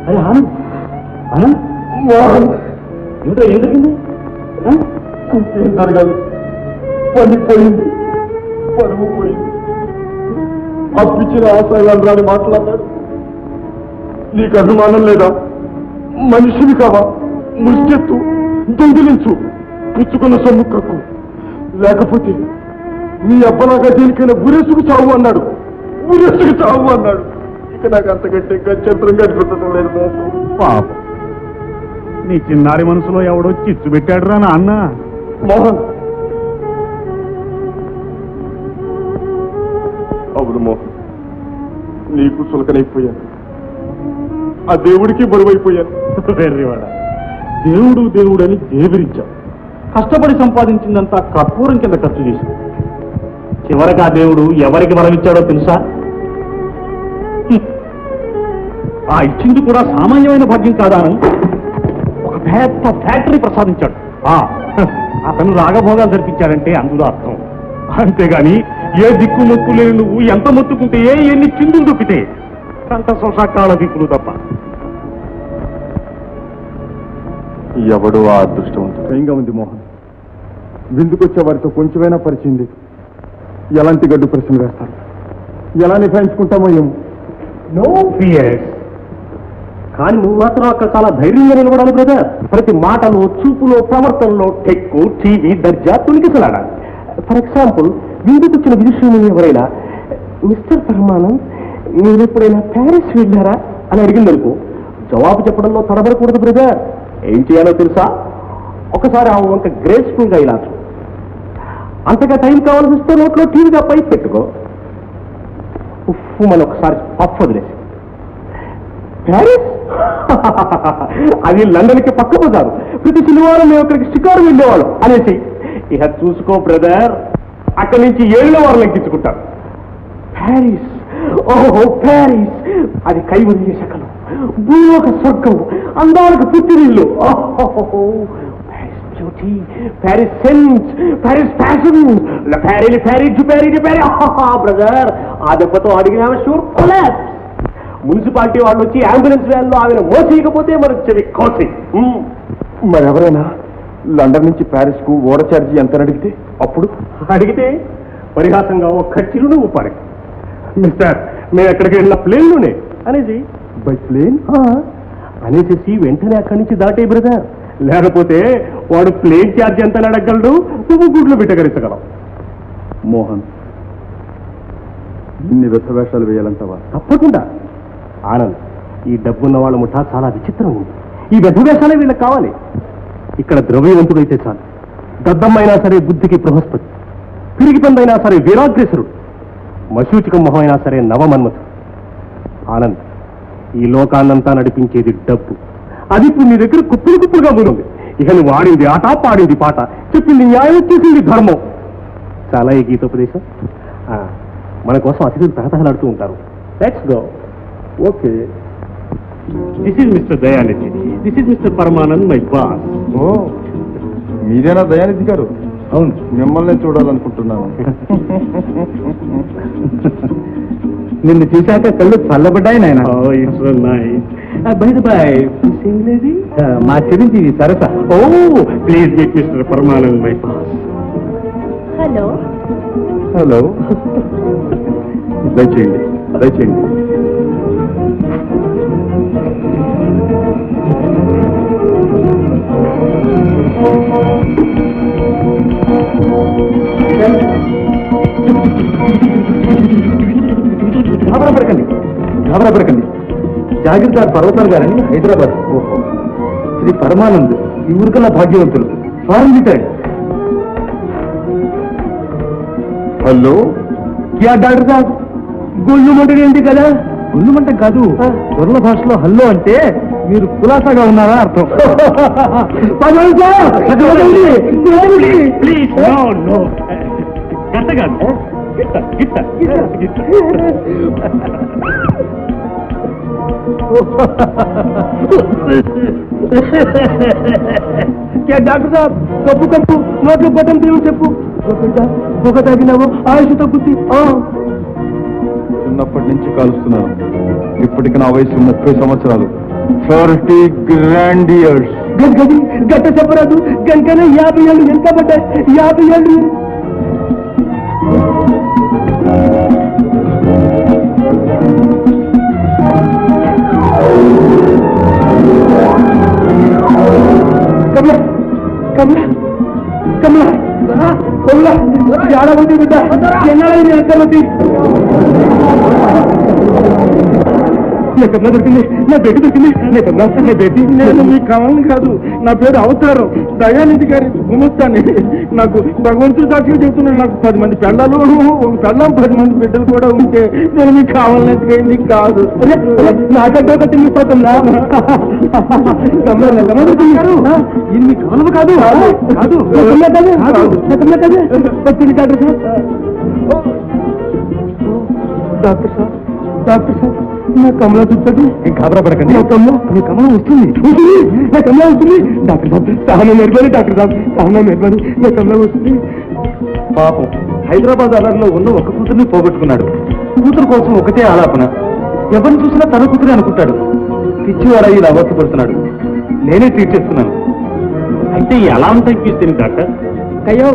అరే ఆనంద్, ఆనంద్ ఏమిటో ఏం జరిగింది? ఏం జరగాలి? పని పోయింది, పరువు పోయింది. అప్పించిన ఆశయాలు రాని మాట్లాడాడు. నీకు అభిమానం లేదా? మనిషిని కావా? ముష్టెత్తు, దొంగిలించు, పుచ్చుకున్న సొమ్ము కక్కు, లేకపోతే నీ అబ్బలాగా దేనికైనా ఉరేసుకు చావు అన్నాడు. ఉరేసుకు చావు అన్నాడు. ఇక నాకు అంతకంటే గచ్చంతరం గడిపెట్టడం లేదు బాబు. పాపం, నీ చిన్నారి మనసులో ఎవడో చిచ్చు పెట్టాడు రా నాన్న. మోహన్, అవును మోహన్, నీకు చులకనైపోయాను, ఆ దేవుడికి బరువైపోయాను. వెర్రివాడ, దేవుడు దేవుడని దేవిరించావు. కష్టపడి సంపాదించిందంతా కర్పూరం కింద ఖర్చు చేశావు. చివరికి ఆ దేవుడు ఎవరికి వరమిచ్చాడో తెలుసా? ఆ ఇచ్చింది కూడా సామాన్యమైన భాగ్యం కాదాను. ఒక పెద్ద ఫ్యాక్టరీ ప్రసాదించాడు. అతను రాగభోగాలు జరిపించాడంటే అందులో అర్థం. అంతేగాని ఏ దిక్కు మొక్కు లేని నువ్వు ఎంత మొత్తుకుంటే ఎన్ని చిందులు దొక్కితే అంత శోషాకాల దిక్కులు తప్ప. ఎవడు ఆ అదృష్టవంతుడు? భయంగా ఉంది మోహన్. విందుకొచ్చే వారితో కొంచెమైనా పరిచయం లేదు. ఎలాంటి గడ్డు ప్రశ్నలు వేస్తారు, ఎలా నిభాయించుకుంటామో ఏమో. No fears. కానీ నువ్వు మాత్రం అక్కడ చాలా ధైర్యంగా నిలబడాలి బ్రదర్. ప్రతి మాటలో, చూపులో, ప్రవర్తనలో టెక్కు, టీవీ, దర్జా తొలికిసలాడాలి. ఫర్ ఎగ్జాంపుల్, విందుకొచ్చిన విదుషుని ఎవరైనా మిస్టర్ పరమానంద్ మీరు ఎప్పుడైనా ప్యారిస్ వెళ్ళారా అని అడిగిందనుకో, జవాబు చెప్పడంలో తడబడకూడదు బ్రదర్. ఏం చేయాలో తెలుసా? ఒకసారి ఆ వంక గ్రేస్ఫుల్ గా ఇలా చూ. అంతగా టైం కావాల్సి వస్తే నోట్లో టీవీగా పైకి పెట్టుకో. ఉఫ్ మన ఒకసారి పఫ్ వదిలేసి ప్యారిస్ అది లండన్కి పక్క బజారు. ప్రతి శనివారం మేము అక్కడికి షికారు వెళ్ళేవాళ్ళం అనేసి ఇక చూసుకో బ్రదర్, అక్కడి నుంచి 7వ వారం లెక్కించుకుంటారు. ప్యారిస్, ఓహో ప్యారిస్, అది కైవల్య శకలం, భూలోక స్వర్గం, అందాలకు పుట్టినిల్లు. Paris beauty, Paris sense, Paris fashion, brother. ఆ దెబ్బతో అడిగిన షూర్ కొలాప్స్. మున్సిపాలిటీ వాళ్ళు వచ్చి అంబులెన్స్ వ్యాన్లో ఆమెను మోసేయకపోతే మనకు చెవి కోసి. మరెవరైనా లండన్ నుంచి ప్యారిస్ కు ఓడ ఛార్జీ ఎంత అడిగితే అడిగితే పరిహాసంగా ఒక్క చిరునవ్వు పడే, మిస్టర్ మేము ఎక్కడికి వెళ్ళిన ప్లేన్లోనే అనేసి, బై ప్లేన్ అనేసి వెంటనే అక్కడి నుంచి దాటే బ్రదర్. లేకపోతే వాడు ప్లేన్ ఛార్జ్ ఎంత అడగలడు, నువ్వు గుడ్లు బిట్టగరించగలవు. మోహన్, ఇన్ని వ్యసవేషాలు వేయాలంటావా? తప్పకుండా ఆనంద్, ఈ డబ్బున్న వాళ్ళ ముఠా చాలా విచిత్రం ఉంది. ఈ వ్యధవేషాలే వీళ్ళకి కావాలి. ఇక్కడ ద్రవ్యవంతుడైతే చాలు, దద్దమ్మైనా సరే బుద్ధికి బృహస్పతి, పిరిగి పందైనా సరే వీరాగ్రేసరుడు, మశూచికం మొహం అయినా సరే నవమన్మథుడు. ఆనంద్, ఈ లోకాన్నంతా నడిపించేది డబ్బు. అది ఇప్పుడు నీ దగ్గర కుప్పులు కుప్పులుగా ఉంది. ఇక నువ్వు ఆడింది ఆట, పాడింది పాట, చెప్పింది న్యాయం, చేసింది ధర్మం. చాలా ఈ గీతోపదేశం. మన కోసం అతిథులు తహతహలాడుతూ ఉంటారు. Let's go. Okay. This is Mr Dayanidhi. This is Mr Paramanand, my boss. ఓ, మీరేనా దయానిధి గారు? అవును, మిమ్మల్ని చూడాలనుకుంటున్నాను. నిన్ను చూశాక కళ్ళు చల్లబడ్డాయి నాయన. మా చిరంజీవి Sarasa. Oh please meet Mr Paramanand, my boss. Hello hello. దయచేయండి, దయచేయండి. గాబరాపడకండి. జాగీర్దార్ పర్వతాలు గారని హైదరాబాద్. ఓహో, శ్రీ పరమానంద్ ఈ ఊరికల్లా భాగ్యవంతులు. Foreign retired. హలో. క్యా డాక్టర్ సాబ్, గొల్లు మంటేంటి కదా? గొల్లు మంట కాదు, దొరల భాషలో హల్లో అంటే మీరు కులాసాగా ఉన్నారా అర్థం. డాక్టర్ సాబ్, కప్పు కప్పు నోట్లో బటన్ తీయమని చెప్పు. పొగ తాగినావు ఆయుష్ తగ్గుద్ది. చిన్నప్పటి నుంచి కాలుస్తున్నాను. ఇప్పటికి నా వయసు 30 సంవత్సరాలు. 30 గ్రాండ్ ఇయర్స్. గది గట్ట చెప్పరాదు. గంటనే 50 ఏళ్ళు ఎంత పడ్డాయి. 50 ఏళ్ళు. కమలా కమలా కమలా కమలా ఏడవద్దు బిడ్డ. ఎన్నాళ్ళైంది ఎంతమంది కమలా దొరికింది. నా బేటీ దొరికింది. కమలా నా బేటీ. నేను మీ కావాలని కాదు, నా పేరు అవతారం. దయానిధి గారి గుమస్తాన్ని. నాకు భగవంతుడు సాక్షిగా చెబుతున్నాను. నాకు 10 మంది పిల్లలు, ఒక పిల్లం 10 మంది బిడ్డలు కూడా ఉంటే నేను మీకు కావాలనేది కాదు. నాకంటే ఒక తిరిగిపోతుందా? కమలా దొరికింది. ఇది మీ కాలం కాదు కాదు డాక్టర్ సార్, డాక్టర్ సార్, నా కమలా చూస్తుంది. గాబరా పడకండి. నా కమలా వస్తుంది. నా కమలా వస్తుంది. డాక్టర్ సార్ సహనం నిర్మని. డాక్టర్ సార్ సహనం నిర్మని. నా కమలా వస్తుంది. పాపం హైదరాబాద్ అలర్లో ఉన్న ఒక కూతుర్ని పోగొట్టుకున్నాడు. కూతురు కోసం ఒకటే ఆలాపన. ఎవరిని చూసినా తన కూతురే అనుకుంటాడు. పిచ్చివారై ఇలా అవస్థ పడుతున్నాడు. నేనే ట్రీట్ చేస్తున్నాను. అయితే ఎలా తగ్గిస్తుంది డాక్టర్? అయ్యో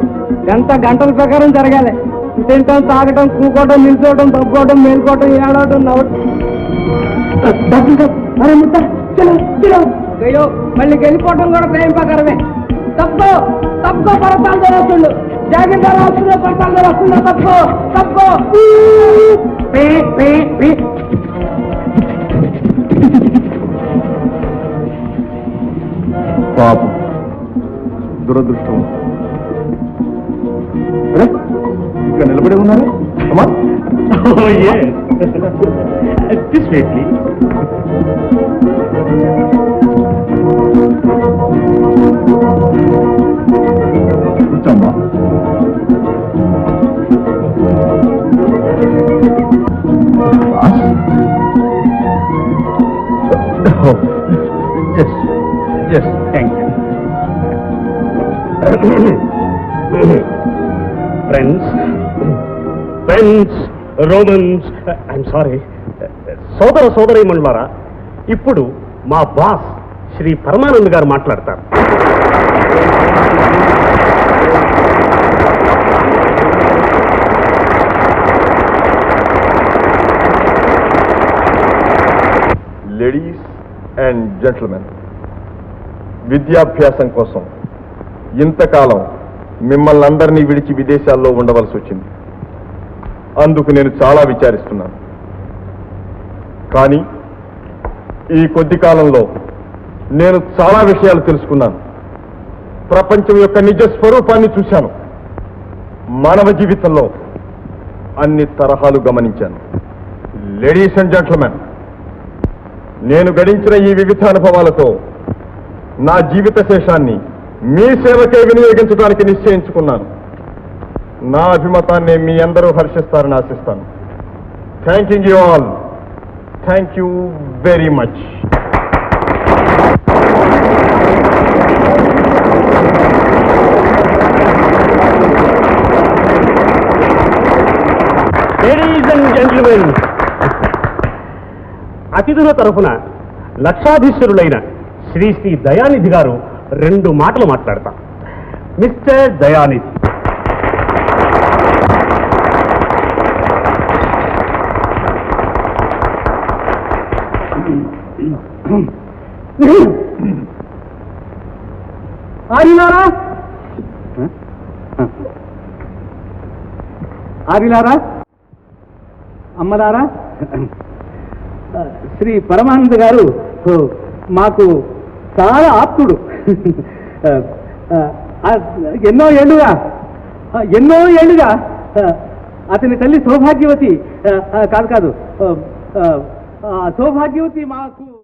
ఎంత గంటల ప్రకారం జరగాలి. తింటాం, తాగటం, కూకోవడం, నిల్చోవడం, తప్పుకోవడం, మేలుకోవడం, ఏడవడం, నవ్వటం. డాక్టర్ సార్ అరే ముట్ట చలో చలో. అయ్యో మళ్ళీ వెళ్ళిపోవడం కూడా టైం ప్రకారమే. తప్పుకో తప్పుకో, పడతాలు జరుగుతుండు. జాగ్రత్త వస్తుందో పడతాలు వస్తుందో. తప్పుకో తప్పుకో. పాపం దురదృష్టం. ఇక్కడ నిలబడి ఉన్నారు. అమ్మా This way, please. కూర్చోమ్మా. Yes, thank you. Friends, Romans, I'm sorry. సోదర సోదరీమణులారా, ఇప్పుడు మా బాస్ శ్రీ పరమానంద్ గారు మాట్లాడతారు. లేడీస్ అండ్ జెంట్మెన్, విద్యాభ్యాసం కోసం ఇంతకాలం మిమ్మల్ని అందరినీ విడిచి విదేశాల్లో ఉండవలసి వచ్చింది. అందుకు నేను చాలా విచారిస్తున్నాను. కానీ ఈ కొద్ది కాలంలో నేను చాలా విషయాలు తెలుసుకున్నాను. ప్రపంచం యొక్క నిజ స్వరూపాన్ని చూశాను. మానవ జీవితంలో అన్ని తరహాలు గమనించాను. లేడీస్ అండ్ జెంట్మెన్, నేను గడించిన ఈ వివిధ అనుభవాలతో నా జీవిత శేషాన్ని మీ సేవకే వినియోగించడానికి నిశ్చయించుకున్నాను. నా అభిమతాన్ని మీ అందరూ హర్షిస్తారని ఆశిస్తాను. Thanking you all. Thank you very much. Ladies and gentlemen, అతిథుల తరఫున లక్షాధీశ్వరులైన శ్రీ శ్రీ దయానిధి గారు 2 మాటలు మాట్లాడతారు. మిస్టర్ దయానిధి. ఆరిలారా ఆరిలారా అమ్మలారా, శ్రీ పరమానంద గారు మాకు చాలా ఆప్తుడు. ఎన్నో ఏళ్ళుగా అతని తల్లి సౌభాగ్యవతి కాదు సౌభాగ్యవతి మాకు